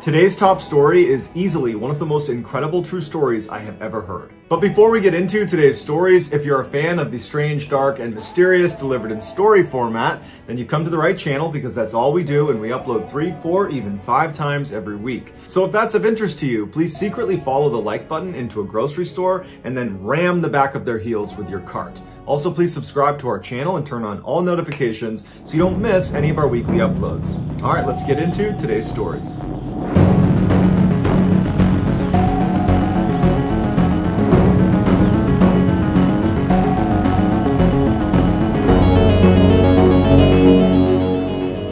Today's top story is easily one of the most incredible true stories I have ever heard. But before we get into today's stories, if you're a fan of the strange, dark, and mysterious delivered in story format, then you've come to the right channel because that's all we do, and we upload 3, 4, even 5 times every week. So if that's of interest to you, please secretly follow the like button into a grocery store and then ram the back of their heels with your cart. Also, please subscribe to our channel and turn on all notifications so you don't miss any of our weekly uploads. All right, let's get into today's stories.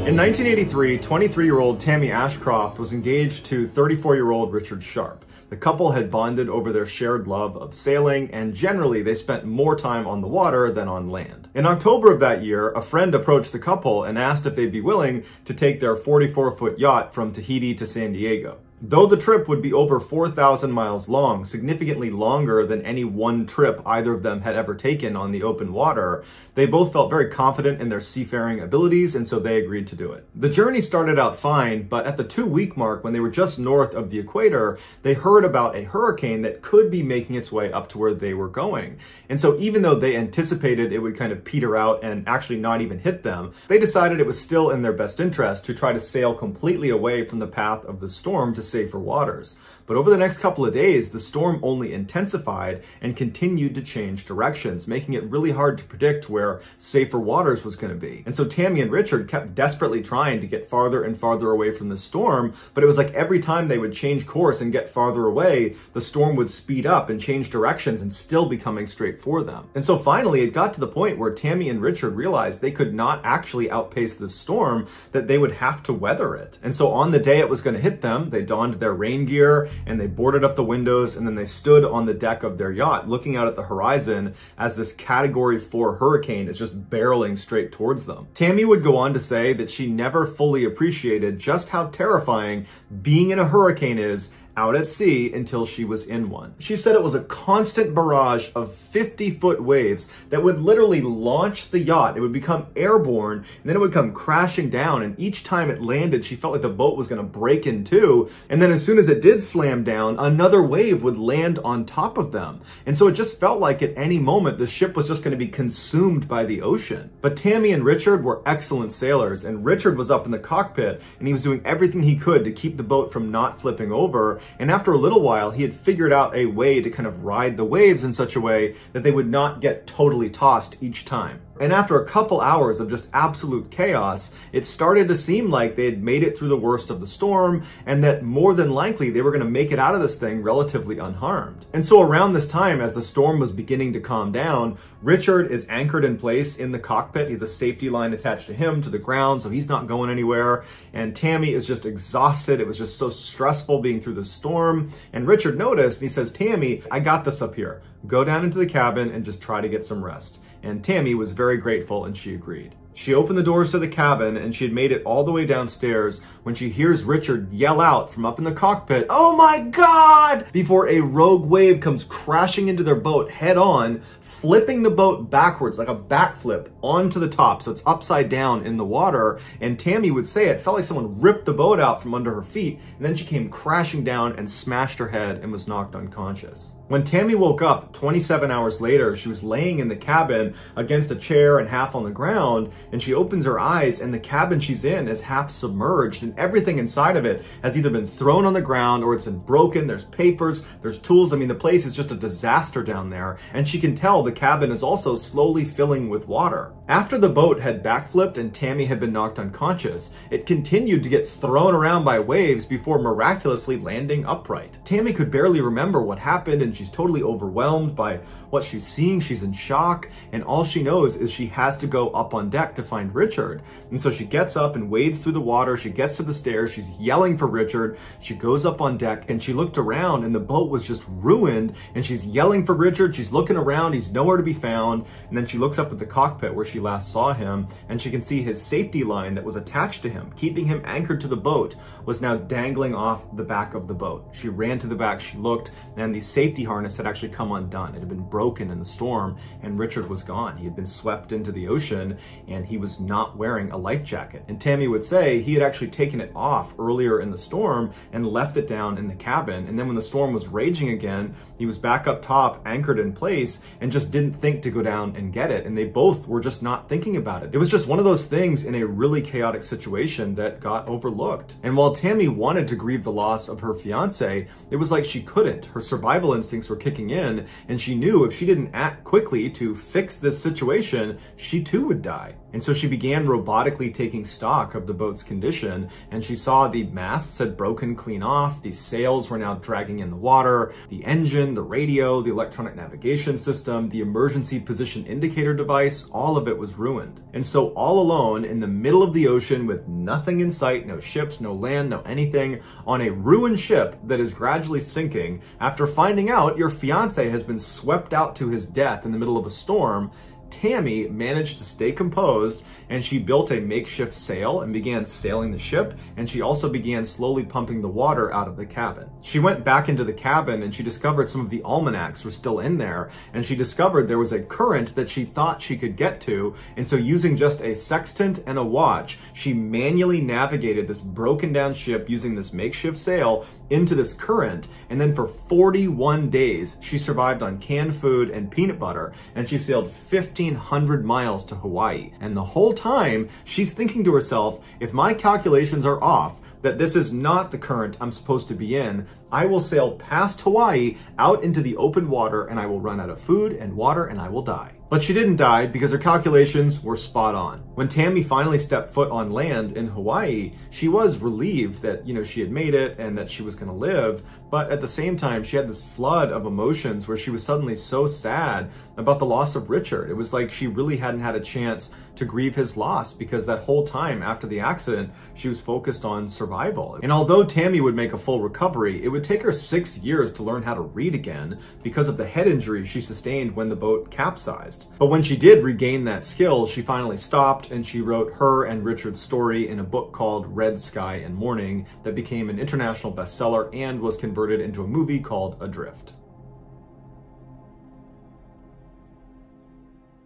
In 1983, 23-year-old Tammy Ashcroft was engaged to 34-year-old Richard Sharp. The couple had bonded over their shared love of sailing, and generally they spent more time on the water than on land. In October of that year, a friend approached the couple and asked if they'd be willing to take their 44-foot yacht from Tahiti to San Diego. Though the trip would be over 4,000 miles long, significantly longer than any one trip either of them had ever taken on the open water, they both felt very confident in their seafaring abilities, and so they agreed to do it. The journey started out fine, but at the 2-week mark, when they were just north of the equator, they heard about a hurricane that could be making its way up to where they were going. And so even though they anticipated it would kind of peter out and actually not even hit them, they decided it was still in their best interest to try to sail completely away from the path of the storm to safer waters. But over the next couple of days, the storm only intensified and continued to change directions, making it really hard to predict where safer waters was going to be. And so Tammy and Richard kept desperately trying to get farther and farther away from the storm, but it was like every time they would change course and get farther away, the storm would speed up and change directions and still be coming straight for them. And so finally, it got to the point where Tammy and Richard realized they could not actually outpace the storm, that they would have to weather it. And so on the day it was going to hit them, they donned their rain gear and they boarded up the windows, and then they stood on the deck of their yacht looking out at the horizon as this Category 4 hurricane is just barreling straight towards them. Tammy would go on to say that she never fully appreciated just how terrifying being in a hurricane is out at sea until she was in one. She said it was a constant barrage of 50-foot waves that would literally launch the yacht. It would become airborne, and then it would come crashing down, and each time it landed, she felt like the boat was going to break in two, and then as soon as it did slam down, another wave would land on top of them. And so it just felt like at any moment the ship was just going to be consumed by the ocean. But Tammy and Richard were excellent sailors, and Richard was up in the cockpit, and he was doing everything he could to keep the boat from not flipping over. And after a little while, he had figured out a way to kind of ride the waves in such a way that they would not get totally tossed each time. And after a couple hours of just absolute chaos, it started to seem like they had made it through the worst of the storm, and that more than likely they were going to make it out of this thing relatively unharmed. And so around this time, as the storm was beginning to calm down, Richard is anchored in place in the cockpit. He's a safety line attached to him to the ground, so he's not going anywhere. And Tammy is just exhausted. It was just so stressful being through the storm. And Richard noticed, and he says, "Tammy, I got this up here. Go down into the cabin and just try to get some rest." And Tammy was very grateful, and she agreed. She opened the doors to the cabin, and she had made it all the way downstairs when she hears Richard yell out from up in the cockpit, "Oh my God!" before a rogue wave comes crashing into their boat head on, flipping the boat backwards like a backflip onto the top, so it's upside down in the water. And Tammy would say it felt like someone ripped the boat out from under her feet, and then she came crashing down and smashed her head and was knocked unconscious. When Tammy woke up 27 hours later, she was laying in the cabin against a chair and half on the ground, and she opens her eyes, and the cabin she's in is half submerged, and everything inside of it has either been thrown on the ground or it's been broken. There's papers, there's tools. I mean, the place is just a disaster down there, and she can tell the cabin is also slowly filling with water. After the boat had backflipped and Tammy had been knocked unconscious, it continued to get thrown around by waves before miraculously landing upright. Tammy could barely remember what happened, and she's totally overwhelmed by what she's seeing. She's in shock, and all she knows is she has to go up on deck to find Richard. And so she gets up and wades through the water. She gets to the stairs. She's yelling for Richard. She goes up on deck, and she looked around, and the boat was just ruined, and she's yelling for Richard. She's looking around. He's nowhere to be found, and then she looks up at the cockpit where she last saw him, and she can see his safety line that was attached to him, keeping him anchored to the boat, was now dangling off the back of the boat. She ran to the back, she looked, and the safety harness had actually come undone. It had been broken in the storm, and Richard was gone. He had been swept into the ocean, and he was not wearing a life jacket. And Tammy would say he had actually taken it off earlier in the storm and left it down in the cabin, and then when the storm was raging again, he was back up top, anchored in place, and just didn't think to go down and get it. And they both were just not thinking about it. It was just one of those things in a really chaotic situation that got overlooked. And while Tammy wanted to grieve the loss of her fiance, it was like she couldn't. Her survival instincts were kicking in, and she knew if she didn't act quickly to fix this situation, she too would die. And so she began robotically taking stock of the boat's condition, and she saw the masts had broken clean off, the sails were now dragging in the water, the engine, the radio, the electronic navigation system, the emergency position indicator device, all of it was ruined. And so all alone in the middle of the ocean with nothing in sight, no ships, no land, no anything, on a ruined ship that is gradually sinking, after finding out your fiance has been swept out to his death in the middle of a storm, Tammy managed to stay composed, and she built a makeshift sail and began sailing the ship, and she also began slowly pumping the water out of the cabin. She went back into the cabin and she discovered some of the almanacs were still in there, and she discovered there was a current that she thought she could get to, and so using just a sextant and a watch, she manually navigated this broken down ship using this makeshift sail into this current, and then for 41 days she survived on canned food and peanut butter, and she sailed 1,500 miles to Hawaii. And the whole time she's thinking to herself, if my calculations are off, that this is not the current I'm supposed to be in, I will sail past Hawaii out into the open water, and I will run out of food and water and I will die. But she didn't die because her calculations were spot on. When Tammy finally stepped foot on land in Hawaii, she was relieved that, she had made it and that she was going to live. But at the same time, she had this flood of emotions where she was suddenly so sad about the loss of Richard. It was like she really hadn't had a chance to grieve his loss, because that whole time after the accident, she was focused on survival. And although Tammy would make a full recovery, it would take her 6 years to learn how to read again because of the head injury she sustained when the boat capsized. But when she did regain that skill, she finally stopped, and she wrote her and Richard's story in a book called Red Sky and Morning that became an international bestseller and was converted into a movie called Adrift.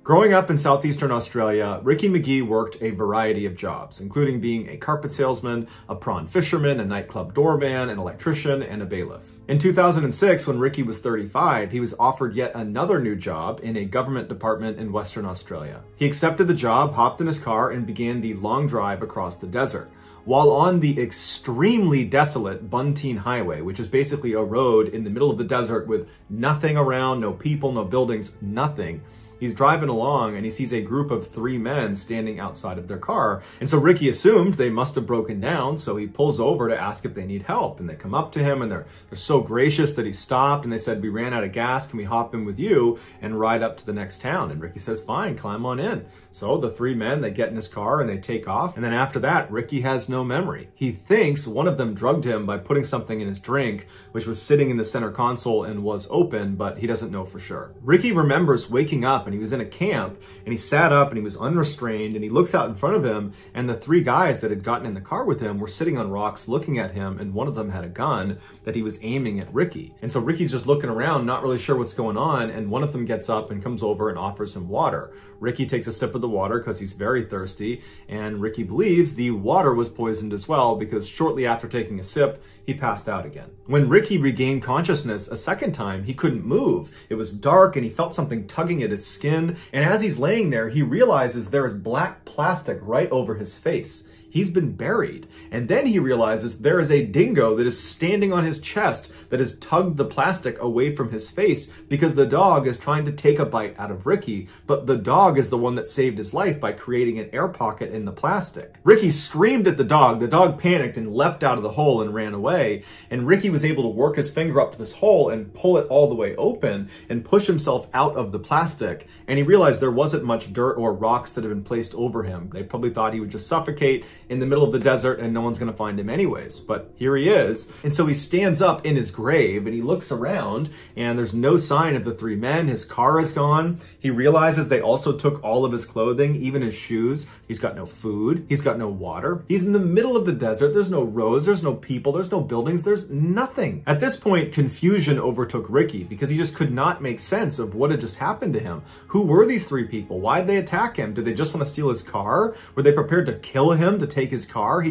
Growing up in southeastern Australia, Ricky McGee worked a variety of jobs, including being a carpet salesman, a prawn fisherman, a nightclub doorman, an electrician, and a bailiff. In 2006, when Ricky was 35, he was offered yet another new job in a government department in Western Australia. He accepted the job, hopped in his car, and began the long drive across the desert. While on the extremely desolate Bunteen Highway, which is basically a road in the middle of the desert with nothing around, no people, no buildings, nothing, he's driving along and he sees a group of 3 men standing outside of their car. And so Ricky assumed they must have broken down, so he pulls over to ask if they need help. And they come up to him and they're so gracious that he stopped, and they said, "We ran out of gas, can we hop in with you and ride up to the next town?" And Ricky says, "Fine, climb on in." So the 3 men, they get in his car and they take off. And then after that, Ricky has no memory. He thinks one of them drugged him by putting something in his drink, which was sitting in the center console and was open, but he doesn't know for sure. Ricky remembers waking up and he was in a camp, and he sat up and he was unrestrained, and he looks out in front of him, and the 3 guys that had gotten in the car with him were sitting on rocks looking at him, and one of them had a gun that he was aiming at Ricky. And so Ricky's just looking around, not really sure what's going on, and one of them gets up and comes over and offers him water. Ricky takes a sip of the water because he's very thirsty, and Ricky believes the water was poisoned as well, because shortly after taking a sip, he passed out again. When Ricky regained consciousness a second time, he couldn't move. It was dark and he felt something tugging at his skin, and as he's laying there, he realizes there is black plastic right over his face. He's been buried. And then he realizes there is a dingo that is standing on his chest that has tugged the plastic away from his face because the dog is trying to take a bite out of Ricky, but the dog is the one that saved his life by creating an air pocket in the plastic. Ricky screamed at the dog panicked and leapt out of the hole and ran away, and Ricky was able to work his finger up to this hole and pull it all the way open and push himself out of the plastic, and he realized there wasn't much dirt or rocks that had been placed over him. They probably thought he would just suffocate, in the middle of the desert and no one's gonna find him anyways. But here he is. And so he stands up in his grave and he looks around and there's no sign of the three men. His car is gone. He realizes they also took all of his clothing, even his shoes. He's got no food. He's got no water. He's in the middle of the desert. There's no roads. There's no people. There's no buildings. There's nothing. At this point, confusion overtook Ricky because he just could not make sense of what had just happened to him. Who were these three people? Why'd they attack him? Did they just want to steal his car? Were they prepared to kill him to take his car?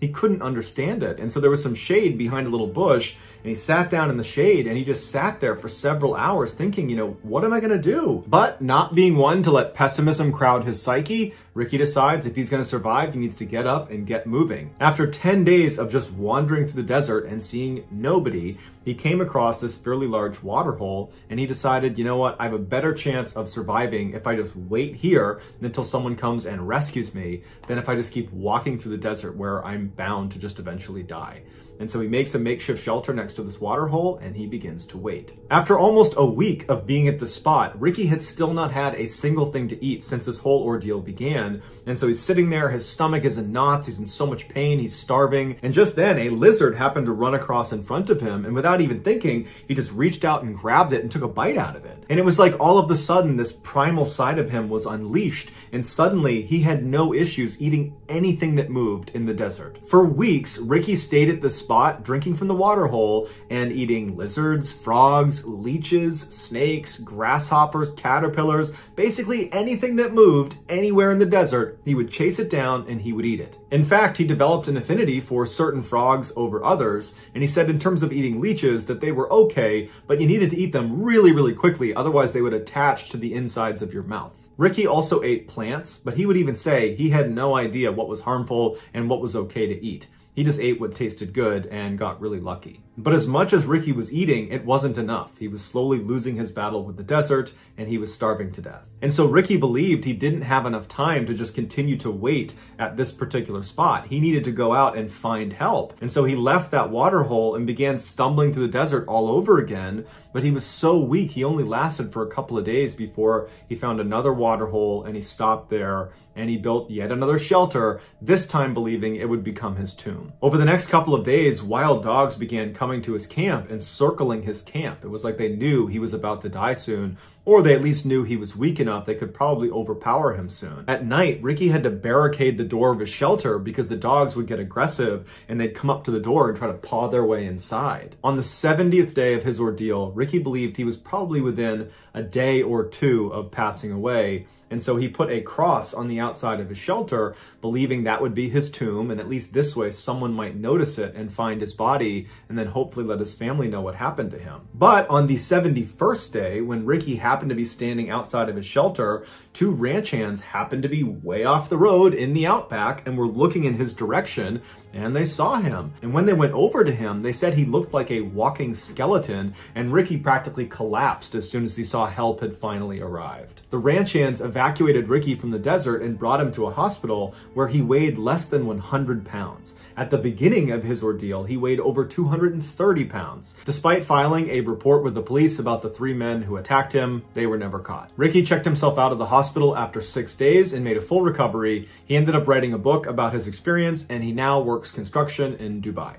He couldn't understand it. And so there was some shade behind a little bush and he sat down in the shade and he just sat there for several hours thinking, what am I gonna do? But not being one to let pessimism crowd his psyche, Ricky decides if he's gonna survive, he needs to get up and get moving. After 10 days of just wandering through the desert and seeing nobody, he came across this fairly large water hole and he decided, you know what, I have a better chance of surviving if I just wait here until someone comes and rescues me than if I just keep walking through the desert where I'm bound to just eventually die. And so he makes a makeshift shelter next to this water hole and he begins to wait. After almost a week of being at the spot, Ricky had still not had a single thing to eat since this whole ordeal began. And so he's sitting there, his stomach is in knots, he's in so much pain, he's starving. And just then a lizard happened to run across in front of him, and without even thinking, he just reached out and grabbed it and took a bite out of it. And it was like all of a sudden this primal side of him was unleashed, and suddenly he had no issues eating anything that moved in the desert. For weeks, Ricky stayed at this spot, drinking from the water hole and eating lizards, frogs, leeches, snakes, grasshoppers, caterpillars, basically anything that moved anywhere in the desert, he would chase it down and he would eat it. In fact, he developed an affinity for certain frogs over others, and he said in terms of eating leeches that they were okay, but you needed to eat them really, really quickly, otherwise they would attach to the insides of your mouth. Ricky also ate plants, but he would even say he had no idea what was harmful and what was okay to eat. He just ate what tasted good and got really lucky. But as much as Ricky was eating, it wasn't enough. He was slowly losing his battle with the desert and he was starving to death. And so Ricky believed he didn't have enough time to just continue to wait at this particular spot. He needed to go out and find help. And so he left that water hole and began stumbling through the desert all over again. But he was so weak, he only lasted for a couple of days before he found another water hole and he stopped there and he built yet another shelter, this time believing it would become his tomb. Over the next couple of days, wild dogs began coming to his camp and circling his camp. It was like they knew he was about to die soon, or they at least knew he was weak enough they could probably overpower him soon. At night, Ricky had to barricade the door of his shelter because the dogs would get aggressive and they'd come up to the door and try to paw their way inside. On the 70th day of his ordeal, Ricky believed he was probably within a day or two of passing away, and so he put a cross on the outside of his shelter, believing that would be his tomb, and at least this way someone might notice it and find his body, and then hopefully let his family know what happened to him. But on the 71st day, when Ricky happened to be standing outside of his shelter, two ranch hands happened to be way off the road in the outback and were looking in his direction, and they saw him. And when they went over to him, they said he looked like a walking skeleton, and Ricky practically collapsed as soon as he saw help had finally arrived. The ranch hands evacuated Ricky from the desert and brought him to a hospital where he weighed less than 100 pounds. At the beginning of his ordeal, he weighed over 230 pounds. Despite filing a report with the police about the three men who attacked him, they were never caught. Ricky checked himself out of the hospital after 6 days and made a full recovery. He ended up writing a book about his experience, and he now works construction in Dubai.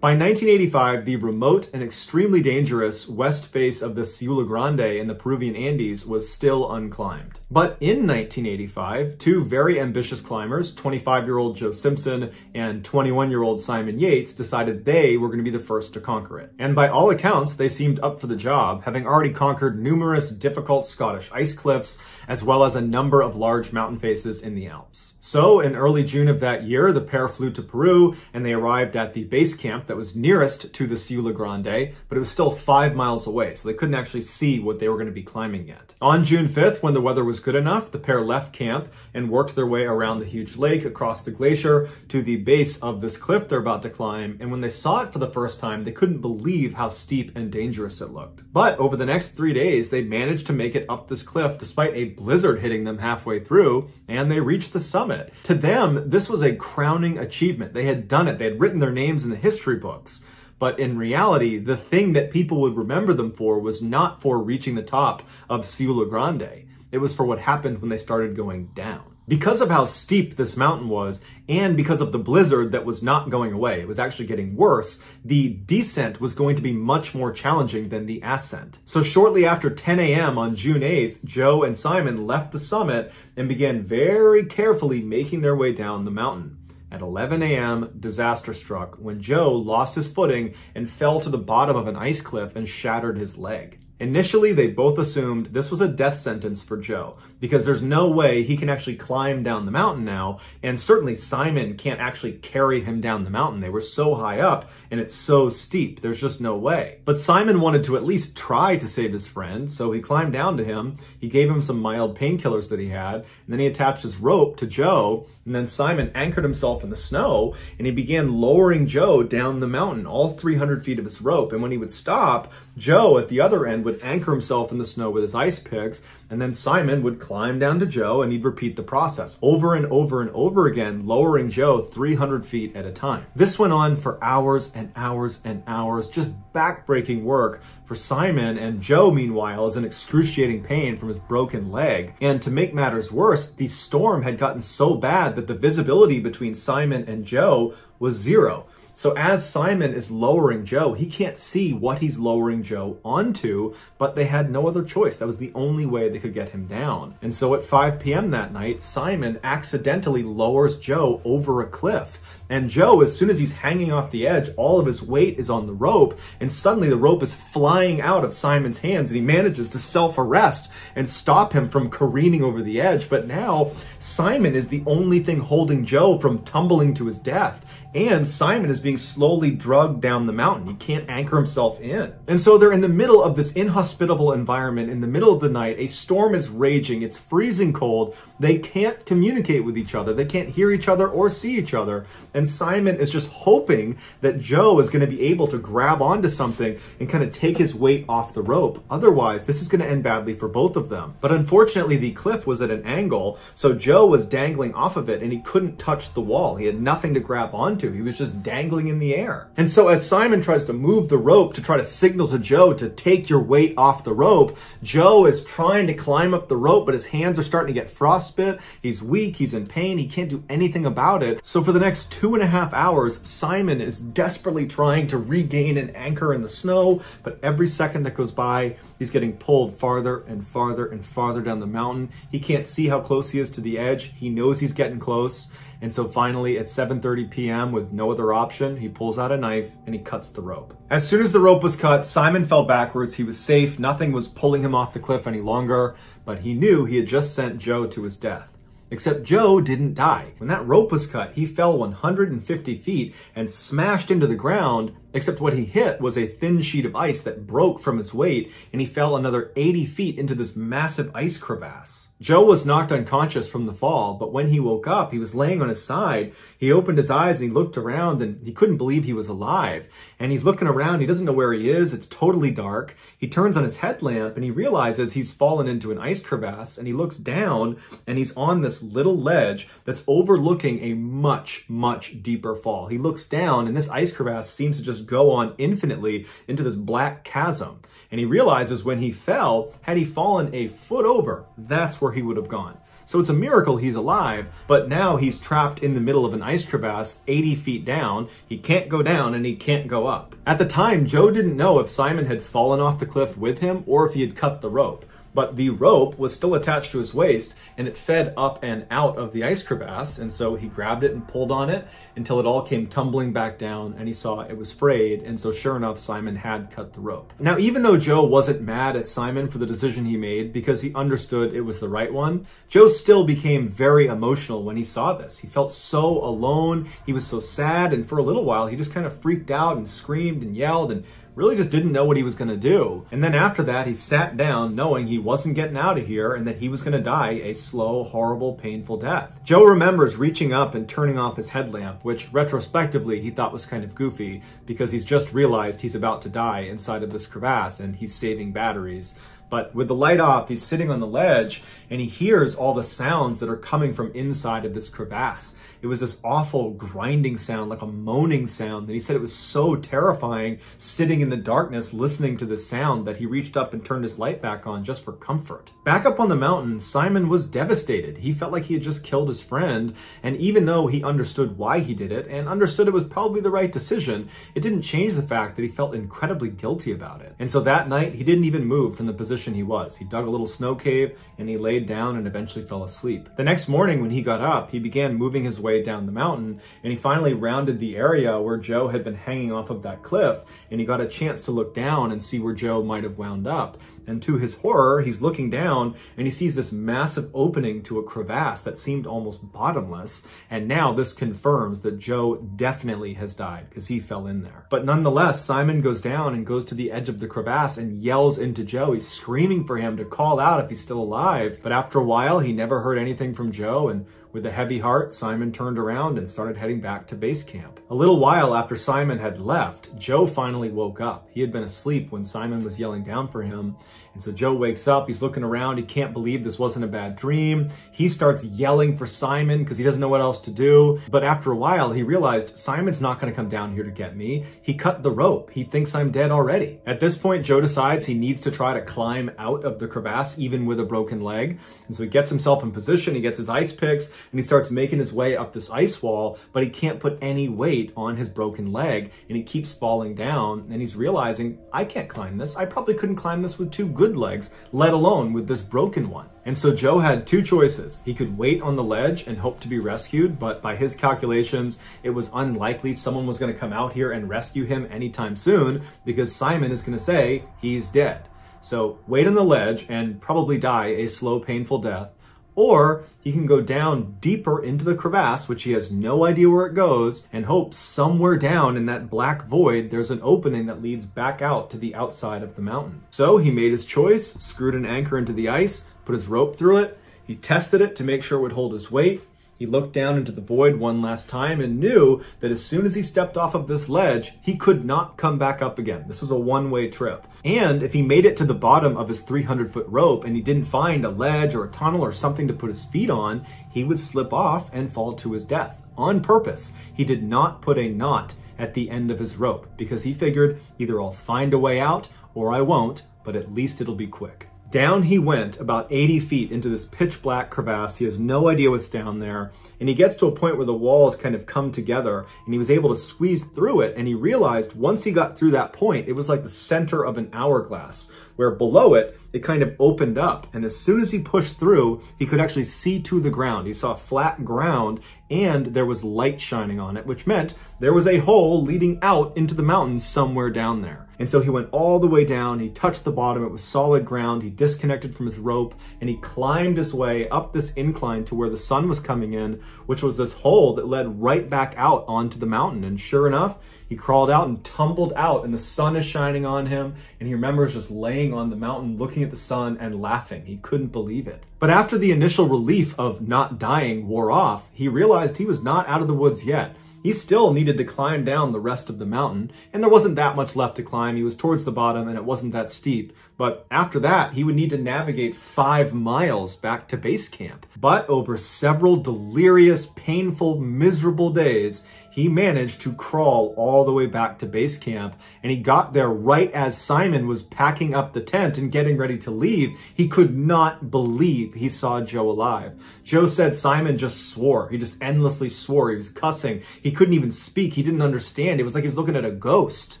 By 1985, the remote and extremely dangerous west face of the Ciula Grande in the Peruvian Andes was still unclimbed. But in 1985, two very ambitious climbers, 25-year-old Joe Simpson and 21-year-old Simon Yates, decided they were going to be the first to conquer it. And by all accounts, they seemed up for the job, having already conquered numerous difficult Scottish ice cliffs, as well as a number of large mountain faces in the Alps. So in early June of that year, the pair flew to Peru and they arrived at the base camp that was nearest to the Ciula Grande, but it was still 5 miles away, so they couldn't actually see what they were going to be climbing yet. On June 5th, when the weather was good enough, the pair left camp and worked their way around the huge lake, across the glacier, to the base of this cliff they're about to climb, and when they saw it for the first time, they couldn't believe how steep and dangerous it looked. But over the next 3 days, they managed to make it up this cliff despite a blizzard hitting them halfway through, and they reached the summit. To them, this was a crowning achievement. They had done it. They had written their names in the history books. But in reality, the thing that people would remember them for was not for reaching the top of Ciula Grande. It was for what happened when they started going down. Because of how steep this mountain was, and because of the blizzard that was not going away, it was actually getting worse, the descent was going to be much more challenging than the ascent. So shortly after 10 a.m. on June 8th, Joe and Simon left the summit and began very carefully making their way down the mountain. At 11 a.m., disaster struck when Joe lost his footing and fell to the bottom of an ice cliff and shattered his leg. Initially, they both assumed this was a death sentence for Joe, because there's no way he can actually climb down the mountain now, and certainly Simon can't actually carry him down the mountain. They were so high up, and it's so steep, there's just no way. But Simon wanted to at least try to save his friend, so he climbed down to him, he gave him some mild painkillers that he had, and then he attached his rope to Joe, and then Simon anchored himself in the snow, and he began lowering Joe down the mountain, all 300 feet of his rope, and when he would stop, Joe at the other end would anchor himself in the snow with his ice picks, and then Simon would climb down to Joe and he'd repeat the process over and over and over again, lowering Joe 300 feet at a time. This went on for hours and hours and hours, just backbreaking work for Simon, and Joe, meanwhile, is in excruciating pain from his broken leg. And to make matters worse, the storm had gotten so bad that the visibility between Simon and Joe was zero. So as Simon is lowering Joe, he can't see what he's lowering Joe onto, but they had no other choice. That was the only way they could get him down. And so at 5 p.m. that night, Simon accidentally lowers Joe over a cliff. And Joe, as soon as he's hanging off the edge, all of his weight is on the rope, and suddenly the rope is flying out of Simon's hands, and he manages to self-arrest and stop him from careening over the edge. But now, Simon is the only thing holding Joe from tumbling to his death. And Simon is being slowly drugged down the mountain. He can't anchor himself in. And so they're in the middle of this inhospitable environment. In the middle of the night, a storm is raging. It's freezing cold. They can't communicate with each other. They can't hear each other or see each other. And Simon is just hoping that Joe is going to be able to grab onto something and kind of take his weight off the rope. Otherwise, this is going to end badly for both of them. But unfortunately, the cliff was at an angle, so Joe was dangling off of it and he couldn't touch the wall. He had nothing to grab onto. He was just dangling in the air. And so as Simon tries to move the rope to try to signal to Joe to take your weight off the rope, Joe is trying to climb up the rope, but his hands are starting to get frostbit. He's weak, he's in pain, he can't do anything about it. So for the next 2.5 hours, Simon is desperately trying to regain an anchor in the snow, but every second that goes by, he's getting pulled farther and farther and farther down the mountain. He can't see how close he is to the edge. He knows he's getting close. And so finally at 7:30 p.m. with no other option, he pulls out a knife and he cuts the rope. As soon as the rope was cut, Simon fell backwards. He was safe. Nothing was pulling him off the cliff any longer, but he knew he had just sent Joe to his death. Except Joe didn't die. When that rope was cut, he fell 150 feet and smashed into the ground, except what he hit was a thin sheet of ice that broke from his weight, and he fell another 80 feet into this massive ice crevasse. Joe was knocked unconscious from the fall, but when he woke up, he was laying on his side. He opened his eyes and he looked around and he couldn't believe he was alive. And he's looking around, he doesn't know where he is, it's totally dark. He turns on his headlamp and he realizes he's fallen into an ice crevasse, and he looks down and he's on this little ledge that's overlooking a much, much deeper fall. He looks down and this ice crevasse seems to just go on infinitely into this black chasm. And he realizes when he fell, had he fallen a foot over, that's where he would have gone. So it's a miracle he's alive, but now he's trapped in the middle of an ice crevasse 80 feet down. He can't go down and he can't go up. At the time, Joe didn't know if Simon had fallen off the cliff with him or if he had cut the rope. But the rope was still attached to his waist and it fed up and out of the ice crevasse. And so he grabbed it and pulled on it until it all came tumbling back down and he saw it was frayed. And so sure enough, Simon had cut the rope. Now, even though Joe wasn't mad at Simon for the decision he made because he understood it was the right one, Joe still became very emotional when he saw this. He felt so alone. He was so sad. And for a little while, he just kind of freaked out and screamed and yelled and really just didn't know what he was going to do. And then after that, he sat down knowing he wasn't getting out of here and that he was going to die a slow, horrible, painful death. Joe remembers reaching up and turning off his headlamp, which retrospectively he thought was kind of goofy because he's just realized he's about to die inside of this crevasse and he's saving batteries. But with the light off, he's sitting on the ledge and he hears all the sounds that are coming from inside of this crevasse. It was this awful grinding sound, like a moaning sound. And he said it was so terrifying sitting in the darkness listening to this sound that he reached up and turned his light back on just for comfort. Back up on the mountain, Simon was devastated. He felt like he had just killed his friend. And even though he understood why he did it and understood it was probably the right decision, it didn't change the fact that he felt incredibly guilty about it. And so that night, he didn't even move from the position he was. He dug a little snow cave and he laid down and eventually fell asleep. The next morning when he got up, he began moving his way down the mountain, and he finally rounded the area where Joe had been hanging off of that cliff, and he got a chance to look down and see where Joe might have wound up. And to his horror, he's looking down and he sees this massive opening to a crevasse that seemed almost bottomless. And now this confirms that Joe definitely has died because he fell in there. But nonetheless, Simon goes down and goes to the edge of the crevasse and yells into Joe. He's screaming for him to call out if he's still alive. But after a while, he never heard anything from Joe, and with a heavy heart, Simon turned around and started heading back to base camp. A little while after Simon had left, Joe finally woke up. He had been asleep when Simon was yelling down for him. And so Joe wakes up, he's looking around, he can't believe this wasn't a bad dream. He starts yelling for Simon because he doesn't know what else to do. But after a while, he realized Simon's not going to come down here to get me. He cut the rope. He thinks I'm dead already. At this point, Joe decides he needs to try to climb out of the crevasse, even with a broken leg. And so he gets himself in position, he gets his ice picks, and he starts making his way up this ice wall, but he can't put any weight on his broken leg, and he keeps falling down, and he's realizing, I can't climb this. I probably couldn't climb this with two good legs, let alone with this broken one. And so Joe had two choices. He could wait on the ledge and hope to be rescued, but by his calculations, it was unlikely someone was going to come out here and rescue him anytime soon because Simon is going to say he's dead. So wait on the ledge and probably die a slow, painful death. Or he can go down deeper into the crevasse, which he has no idea where it goes, and hope somewhere down in that black void there's an opening that leads back out to the outside of the mountain. So he made his choice, screwed an anchor into the ice, put his rope through it, he tested it to make sure it would hold his weight. He looked down into the void one last time and knew that as soon as he stepped off of this ledge, he could not come back up again. This was a one-way trip. And if he made it to the bottom of his 300-foot rope and he didn't find a ledge or a tunnel or something to put his feet on, he would slip off and fall to his death. On purpose, he did not put a knot at the end of his rope because he figured either I'll find a way out or I won't, but at least it'll be quick. Down he went about 80 feet into this pitch black crevasse. He has no idea what's down there. And he gets to a point where the walls kind of come together and he was able to squeeze through it. And he realized once he got through that point, it was like the center of an hourglass where below it, it kind of opened up. And as soon as he pushed through, he could actually see to the ground. He saw flat ground and there was light shining on it, which meant there was a hole leading out into the mountains somewhere down there. And so he went all the way down, he touched the bottom, it was solid ground, he disconnected from his rope, and he climbed his way up this incline to where the sun was coming in, which was this hole that led right back out onto the mountain. And sure enough, he crawled out and tumbled out, and the sun is shining on him, and he remembers just laying on the mountain, looking at the sun and laughing. He couldn't believe it. But after the initial relief of not dying wore off, he realized he was not out of the woods yet. He still needed to climb down the rest of the mountain, and there wasn't that much left to climb. He was towards the bottom and it wasn't that steep. But after that, he would need to navigate 5 miles back to base camp. But over several delirious, painful, miserable days, he managed to crawl all the way back to base camp, and he got there right as Simon was packing up the tent and getting ready to leave. He could not believe he saw Joe alive. Joe said Simon just swore. He just endlessly swore. He was cussing. He couldn't even speak. He didn't understand. It was like he was looking at a ghost.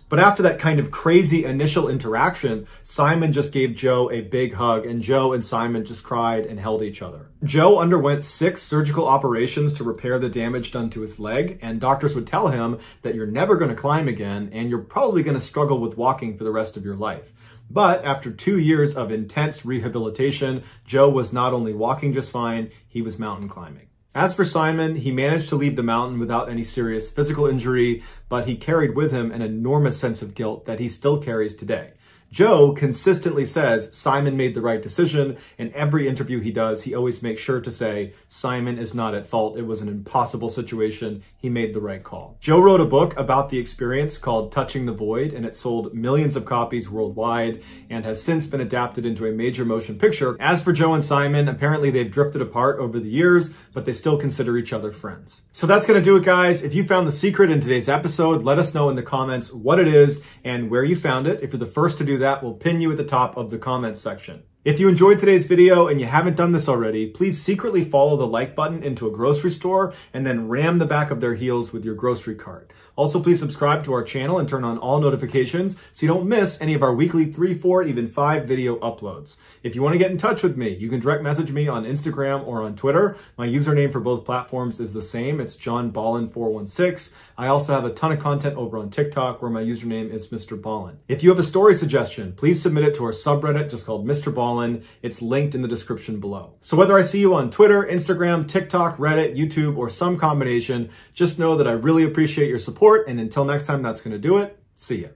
But after that kind of crazy initial interaction, Simon just gave Joe a big hug, and Joe and Simon just cried and held each other. Joe underwent 6 surgical operations to repair the damage done to his leg, and doctors would tell him that you're never going to climb again and you're probably going to struggle with walking for the rest of your life. But after 2 years of intense rehabilitation, Joe was not only walking just fine, he was mountain climbing. As for Simon, he managed to leave the mountain without any serious physical injury, but he carried with him an enormous sense of guilt that he still carries today. Joe consistently says Simon made the right decision. In every interview he does, he always makes sure to say, Simon is not at fault. It was an impossible situation. He made the right call. Joe wrote a book about the experience called Touching the Void, and it sold millions of copies worldwide and has since been adapted into a major motion picture. As for Joe and Simon, apparently they've drifted apart over the years, but they still consider each other friends. So that's going to do it, guys. If you found the secret in today's episode, let us know in the comments what it is and where you found it. If you're the first to do that, we'll pin you at the top of the comments section. If you enjoyed today's video and you haven't done this already, please secretly follow the like button into a grocery store and then ram the back of their heels with your grocery cart. Also, please subscribe to our channel and turn on all notifications so you don't miss any of our weekly 3, 4, even 5 video uploads. If you want to get in touch with me, you can direct message me on Instagram or on Twitter. My username for both platforms is the same. It's JohnBallin416. I also have a ton of content over on TikTok where my username is Mr. Ballin. If you have a story suggestion, please submit it to our subreddit just called Mr. Ballin. It's linked in the description below. So whether I see you on Twitter, Instagram, TikTok, Reddit, YouTube, or some combination, just know that I really appreciate your support. And until next time, that's going to do it. See ya.